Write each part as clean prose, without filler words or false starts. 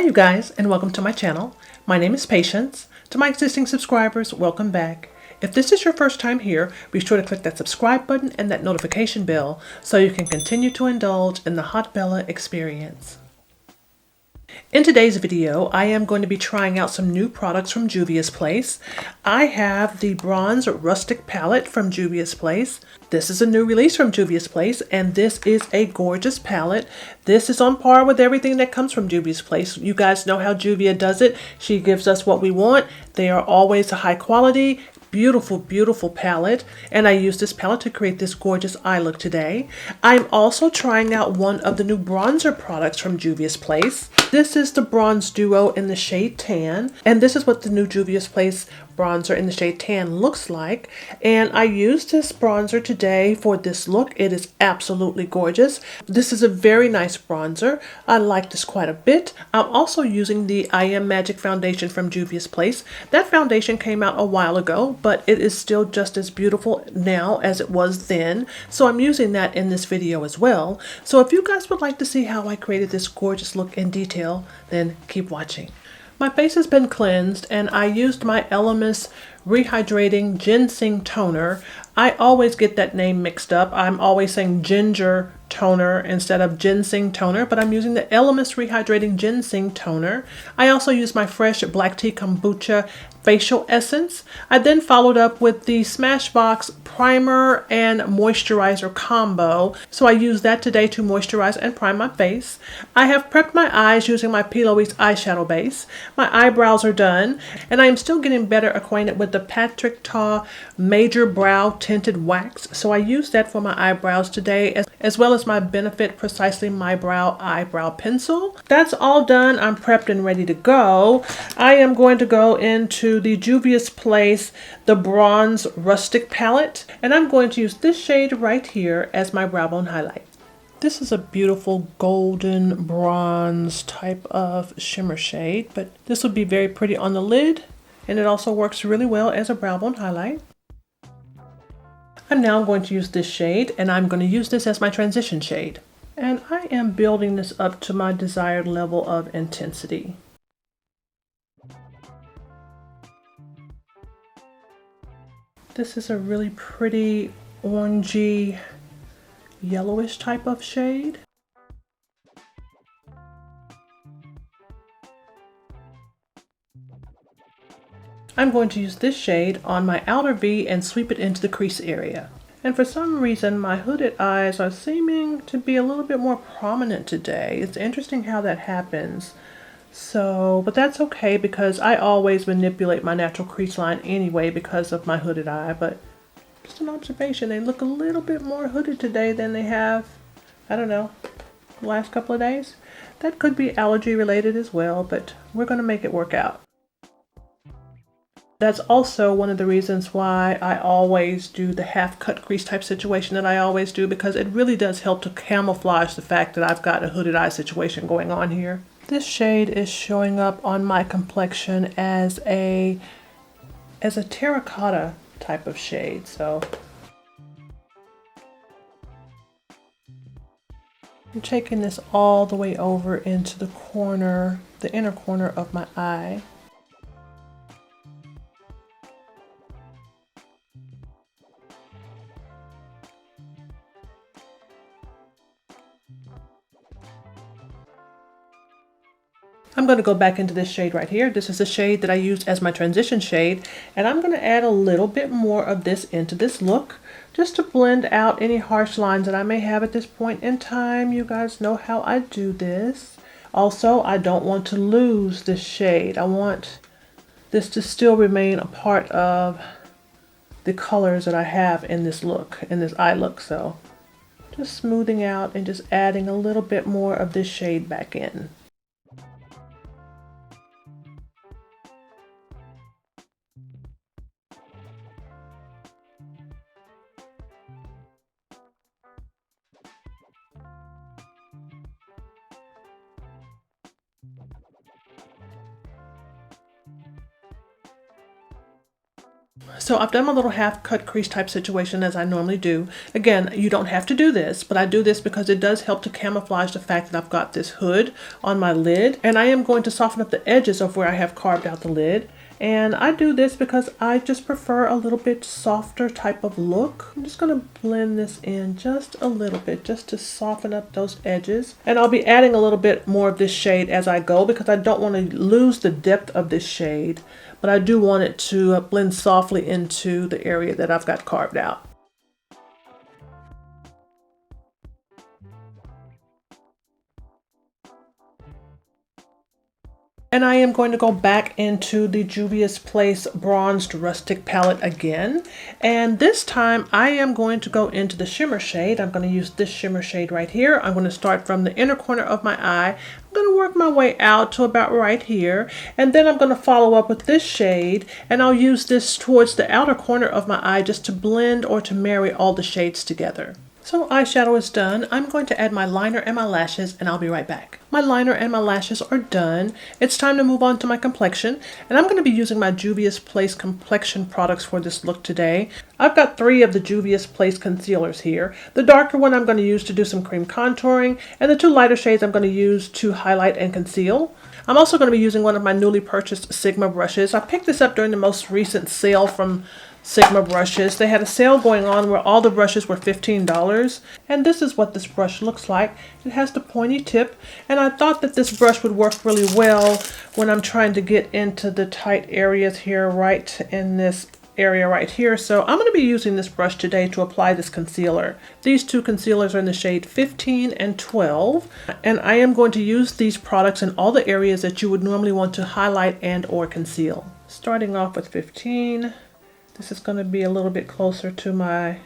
Hi you guys, and welcome to my channel. My name is Patience. To my existing subscribers, welcome back. If this is your first time here, be sure to click that subscribe button and that notification bell so you can continue to indulge in the Haute Bella experience. In today's video, I am going to be trying out some new products from Juvia's Place. I have the Bronze Rustic palette from Juvia's Place. This is a new release from Juvia's Place, and this is a gorgeous palette. This is on par with everything that comes from Juvia's Place. You guys know how Juvia does it. She gives us what we want. They are always a high quality, beautiful palette, and I used this palette to create this gorgeous eye look today. I'm also trying out one of the new bronzer products from Juvia's Place. This is the Bronze Duo in the shade Tan, and this is what the new Juvia's Place bronzer in the shade Tan looks like. And I used this bronzer today for this look. It is absolutely gorgeous. This is a very nice bronzer. I like this quite a bit. I'm also using the I Am Magic foundation from Juvia's Place. That foundation came out a while ago, but it is still just as beautiful now as it was then. So I'm using that in this video as well. So if you guys would like to see how I created this gorgeous look in detail, then keep watching. My face has been cleansed, and I used my Elemis Rehydrating Ginseng Toner. I always get that name mixed up. I'm always saying ginger toner instead of ginseng toner, but I'm using the Elemis Rehydrating Ginseng Toner. I also used my fresh black tea kombucha facial essence. I then followed up with the Smashbox primer and moisturizer combo. So I used that today to moisturize and prime my face. I have prepped my eyes using my P. Louise eyeshadow base. My eyebrows are done, and I am still getting better acquainted with the Patrick Ta Major Brow Tinted Wax. So I used that for my eyebrows today, as well as my Benefit Precisely My Brow eyebrow pencil. That's all done. I'm prepped and ready to go. I am going to go into the Juvia's Place, the Bronze Rustic palette, and I'm going to use this shade right here as my brow bone highlight. This is a beautiful golden bronze type of shimmer shade, but this would be very pretty on the lid, and it also works really well as a brow bone highlight. I'm now going to use this shade, and I'm going to use this as my transition shade. And I am building this up to my desired level of intensity. This is a really pretty orangey, yellowish type of shade. I'm going to use this shade on my outer V and sweep it into the crease area. And for some reason, my hooded eyes are seeming to be a little bit more prominent today. It's interesting how that happens. But that's okay, because I always manipulate my natural crease line anyway because of my hooded eye. But just an observation, they look a little bit more hooded today than they have, I don't know, the last couple of days. That could be allergy related as well, but we're going to make it work out. That's also one of the reasons why I always do the half cut crease type situation that I always do, because it really does help to camouflage the fact that I've got a hooded eye situation going on here. This shade is showing up on my complexion as a terracotta type of shade. So I'm taking this all the way over into the corner, the inner corner of my eye. I'm going to go back into this shade right here. This is the shade that I used as my transition shade, and I'm going to add a little bit more of this into this look just to blend out any harsh lines that I may have at this point in time. You guys know how I do this. Also, I don't want to lose this shade. I want this to still remain a part of the colors that I have in this look, in this eye look. So just smoothing out and just adding a little bit more of this shade back in. So I've done my little half cut crease type situation as I normally do. Again, you don't have to do this, but I do this because it does help to camouflage the fact that I've got this hood on my lid. And I am going to soften up the edges of where I have carved out the lid. And I do this because I just prefer a little bit softer type of look. I'm just going to blend this in just a little bit just to soften up those edges. And I'll be adding a little bit more of this shade as I go because I don't want to lose the depth of this shade. But I do want it to blend softly into the area that I've got carved out. And I am going to go back into the Juvia's Place Bronzed Rustic palette again. And this time I am going to go into the shimmer shade. I'm going to use this shimmer shade right here. I'm going to start from the inner corner of my eye. I'm going to work my way out to about right here. And then I'm going to follow up with this shade. And I'll use this towards the outer corner of my eye just to blend or to marry all the shades together. So eyeshadow is done. I'm going to add my liner and my lashes and I'll be right back. My liner and my lashes are done. It's time to move on to my complexion, and I'm going to be using my Juvia's Place complexion products for this look today. I've got 3 of the Juvia's Place concealers here. The darker one I'm going to use to do some cream contouring, and the 2 lighter shades I'm going to use to highlight and conceal. I'm also going to be using one of my newly purchased Sigma brushes. I picked this up during the most recent sale from Sigma brushes. They had a sale going on where all the brushes were $15, and this is what this brush looks like. It has the pointy tip, and I thought that this brush would work really well when I'm trying to get into the tight areas here, right in this area right here. So I'm going to be using this brush today to apply this concealer. These 2 concealers are in the shade 15 and 12, and I am going to use these products in all the areas that you would normally want to highlight and or conceal. Starting off with 15. This is going to be a little bit closer to my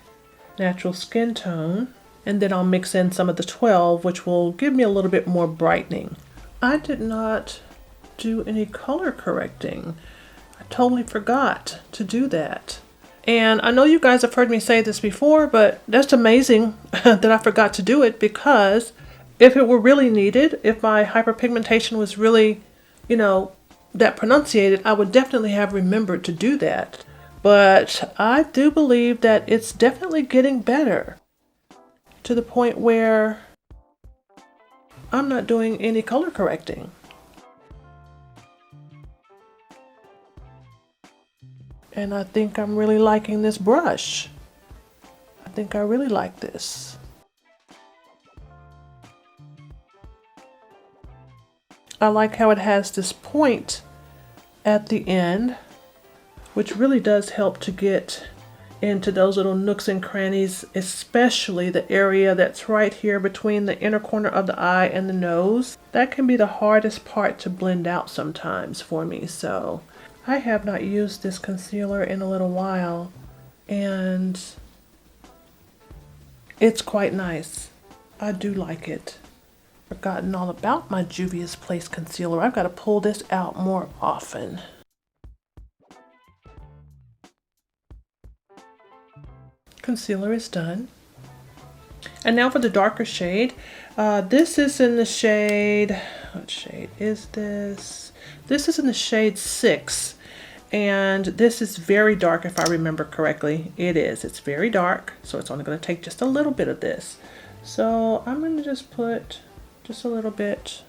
natural skin tone. And then I'll mix in some of the 12, which will give me a little bit more brightening. I did not do any color correcting. I totally forgot to do that. And I know you guys have heard me say this before, but that's amazing that I forgot to do it, because if it were really needed, if my hyperpigmentation was really, that pronunciated, I would definitely have remembered to do that. But I do believe that it's definitely getting better to the point where I'm not doing any color correcting. And I think I'm really liking this brush. I think I really like this. I like how it has this point at the end, which really does help to get into those little nooks and crannies, especially the area that's right here between the inner corner of the eye and the nose. That can be the hardest part to blend out sometimes for me. So I have not used this concealer in a little while, and it's quite nice. I do like it. Forgotten all about my Juvia's Place concealer. I've got to pull this out more often. Concealer is done. And now for the darker shade. This is in the shade, what shade is this? This is in the shade 6. And this is very dark, if I remember correctly. It is. It's very dark. So it's only going to take just a little bit of this. So I'm going to just put just a little bit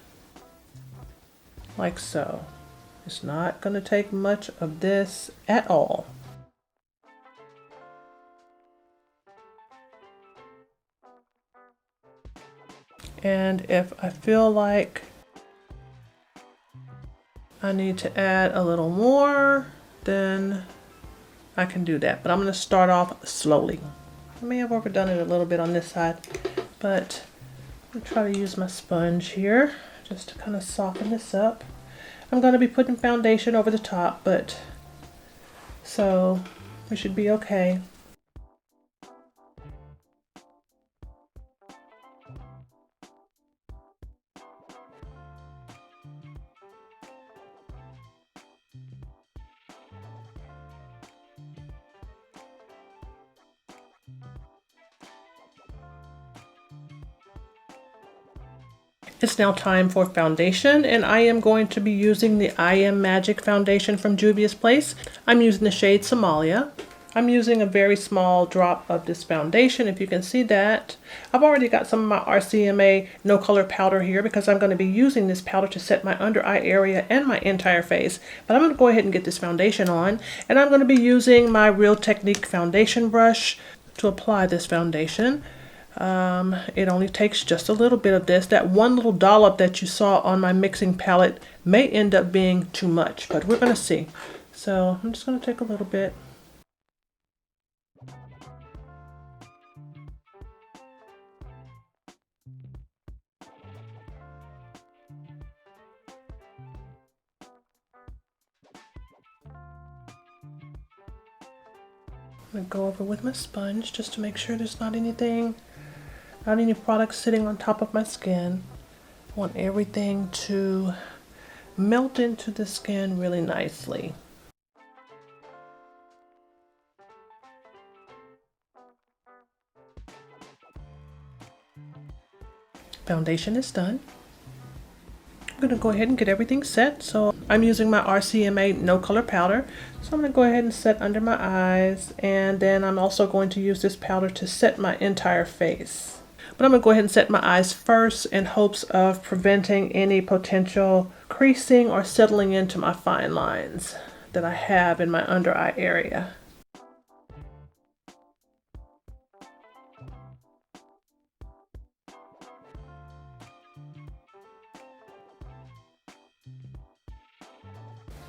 like so. It's not going to take much of this at all. And if I feel like I need to add a little more, then I can do that. But I'm going to start off slowly. I may have overdone it a little bit on this side, but I'm going to try to use my sponge here just to kind of soften this up. I'm going to be putting foundation over the top, but so we should be okay. It's now time for foundation, and I am going to be using the I Am Magic foundation from Juvia's Place. I'm using the shade Somalia. I'm using a very small drop of this foundation, if you can see that. I've already got some of my RCMA no color powder here because I'm going to be using this powder to set my under eye area and my entire face. But I'm going to go ahead and get this foundation on, and I'm going to be using my Real Technique foundation brush to apply this foundation. It only takes just a little bit of this. That one little dollop that you saw on my mixing palette may end up being too much, but we're going to see. So I'm just going to take a little bit. I'm going to go over with my sponge just to make sure there's not any product sitting on top of my skin. I want everything to melt into the skin really nicely. Foundation is done. I'm going to go ahead and get everything set. So I'm using my RCMA no color powder. So I'm going to go ahead and set under my eyes, and then I'm also going to use this powder to set my entire face. But I'm going to go ahead and set my eyes first in hopes of preventing any potential creasing or settling into my fine lines that I have in my under eye area.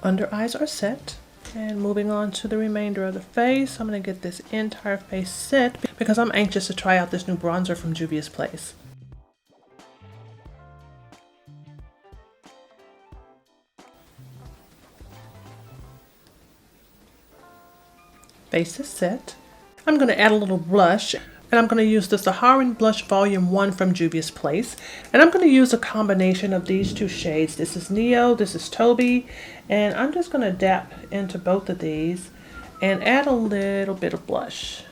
Under eyes are set, and moving on to the remainder of the face, I'm going to get this entire face set because I'm anxious to try out this new bronzer from Juvia's Place. Face is set. I'm going to add a little blush, and I'm going to use the Saharan Blush Volume 1 from Juvia's Place. And I'm going to use a combination of these two shades. This is Neo, this is Toby. And I'm just going to dab into both of these and add a little bit of blush.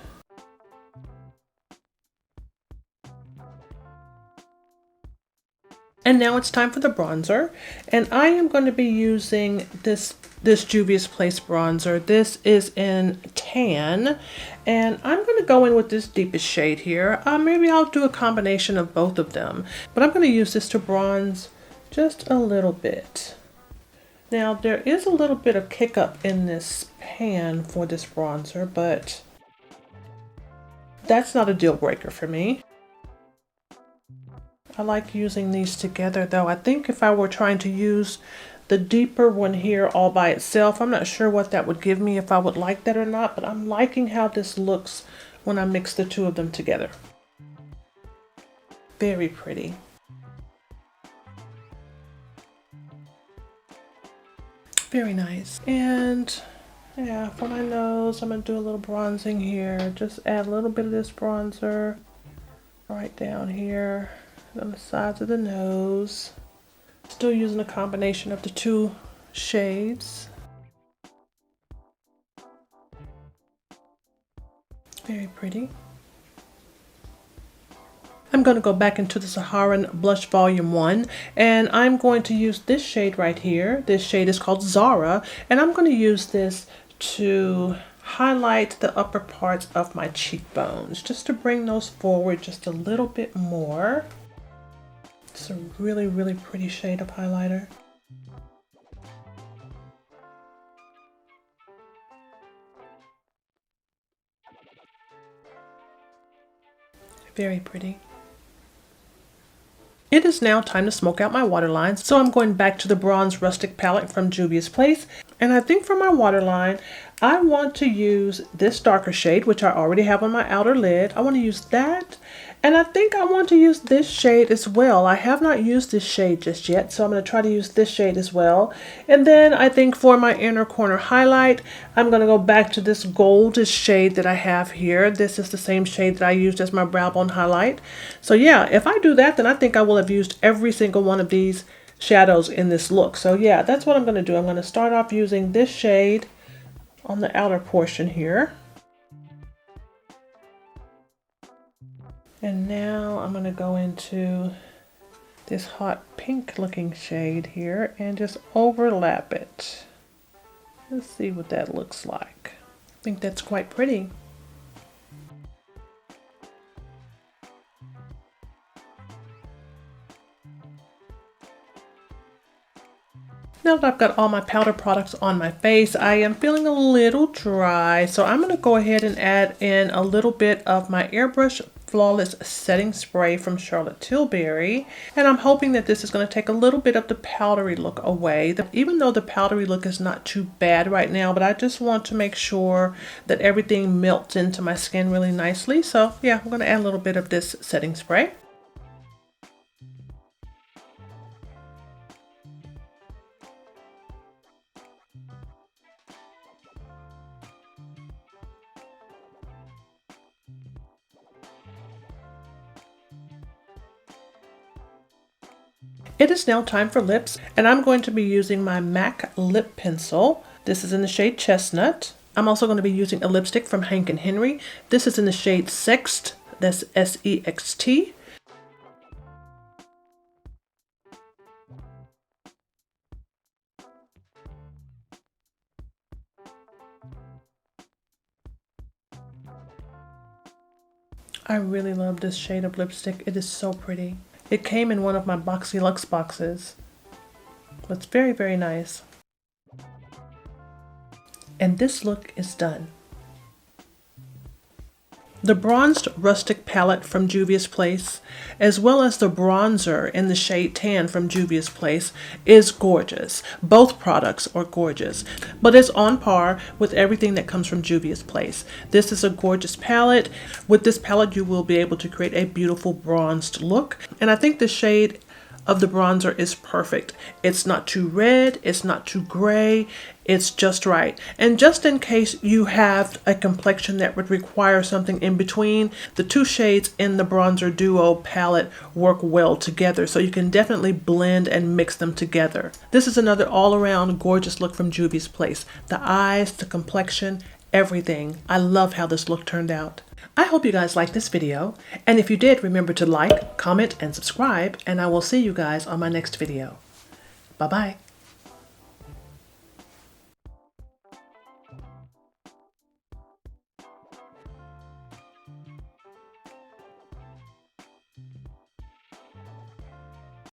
And now it's time for the bronzer. And I am going to be using this Juvia's Place bronzer. This is in Tan, and I'm going to go in with this deepest shade here. Maybe I'll do a combination of both of them, but I'm going to use this to bronze just a little bit. Now there is a little bit of kick up in this pan for this bronzer, but that's not a deal breaker for me. I like using these together though. I think if I were trying to use the deeper one here all by itself, I'm not sure what that would give me, if I would like that or not, but I'm liking how this looks when I mix the two of them together. Very pretty. Very nice. And yeah, for my nose, I'm going to do a little bronzing here. Just add a little bit of this bronzer right down here on the sides of the nose. Still using a combination of the two shades. Very pretty. I'm going to go back into the Saharan Blush Volume 1, and I'm going to use this shade right here. This shade is called Zara, and I'm going to use this to highlight the upper parts of my cheekbones, just to bring those forward just a little bit more. It's a really, really pretty shade of highlighter. Very pretty. It is now time to smoke out my waterline, so I'm going back to the Bronze Rustic palette from Juvia's Place. And I think for my waterline, I want to use this darker shade, which I already have on my outer lid. I want to use that. And I think I want to use this shade as well. I have not used this shade just yet, so I'm going to try to use this shade as well. And then I think for my inner corner highlight, I'm going to go back to this goldish shade that I have here. This is the same shade that I used as my brow bone highlight. So yeah, if I do that, then I think I will have used every single one of these shadows in this look. So yeah, that's what I'm going to do. I'm going to start off using this shade on the outer portion here. And now I'm going to go into this hot pink looking shade here and just overlap it. Let's see what that looks like. I think that's quite pretty. Now that I've got all my powder products on my face, I am feeling a little dry, so I'm going to go ahead and add in a little bit of my Airbrush Flawless Setting Spray from Charlotte Tilbury, and I'm hoping that this is going to take a little bit of the powdery look away. Even though the powdery look is not too bad right now, but I just want to make sure that everything melts into my skin really nicely. So yeah, I'm going to add a little bit of this setting spray. It is now time for lips, and I'm going to be using my MAC lip pencil. This is in the shade Chestnut. I'm also going to be using a lipstick from Hank & Henry. This is in the shade Sext, that's S-E-X-T. I really love this shade of lipstick. It is so pretty. It came in one of my Boxy Luxe boxes. It's very, very nice. And this look is done. The bronzed Rustic palette from Juvia's Place, as well as the bronzer in the shade Tan from Juvia's Place, is gorgeous. Both products are gorgeous, but it's on par with everything that comes from Juvia's Place. This is a gorgeous palette. With this palette, you will be able to create a beautiful bronzed look, and I think the shade of the bronzer is perfect. It's not too red, it's not too gray, it's just right. And just in case you have a complexion that would require something in between, the two shades in the bronzer duo palette work well together, so you can definitely blend and mix them together. This is another all-around gorgeous look from Juvia's Place. The eyes, the complexion, everything. I love how this look turned out. I hope you guys liked this video, and if you did, remember to like, comment, and subscribe, and I will see you guys on my next video. Bye-bye.